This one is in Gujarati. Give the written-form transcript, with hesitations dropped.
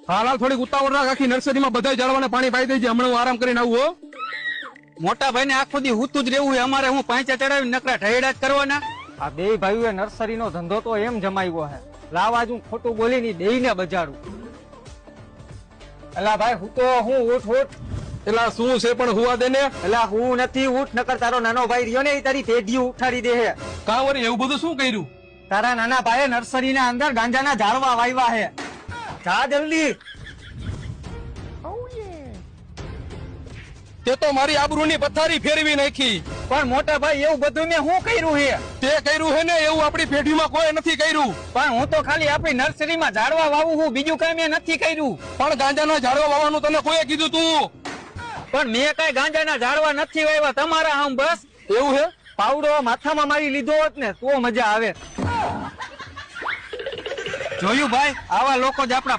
હાલ થોડીક ઉતાવળ રાખ, આખી નર્સરીમાં બધા ઝાડવાને પાણી પાઈ દેજે. હમણાં હું આરામ કરીને આવું હો. મોટા ભાઈ ને આખો દી હુતું જ રહેવું. અમારે હું પાંચા ચડાવી નકરા ઢેડા જ કરવાના. આ બે ભાઈઓએ નર્સરીનો ધંધો તો એમ જમાવ્યો હે. લાવા જ હું ખોટું બોલીને બેયને બજાડું. એલા ભાઈ હું તો હું ઉઠ. એલા શું છે પણ હુવા દે ને. એલા હું નથી ઉઠ, નકર તારો નાનો ભાઈ રહ્યો ને એ તારી પેઢી ઉઠાડી દે હે. કા વળી એવું બધું શું કર્યું? તારા નાના ભાઈએ નર્સરીના અંદર ગાંજાના ઝાડવા વાવ્યા હે. જા જલ્દી. તે તો મારી આબરૂની પથારી ફેરવી નાખી. પણ મોટા ભાઈ એવું બધું મેં શું કર્યું હે? તે કર્યું હે ને એવું આપણી પેઢીમાં કોઈ નથી કર્યું. પણ હું તો ખાલી આપણી નર્સરીમાં ઝાડવા વાવું છું, બીજું કઈ મેં નથી કર્યું. પણ ગાંજાના ઝાડવા વાવવાનું તને કોઈએ કીધું તું? પણ મેં કઈ ગાંજાના ઝાડવા નથી વાવ્યા, તમારા આમ બસ. એવું હે? પાવડો માથામાં મારી લીધો હોત ને તો મજા આવે. જોયું ભાઈ, આવા લોકો જ આપણા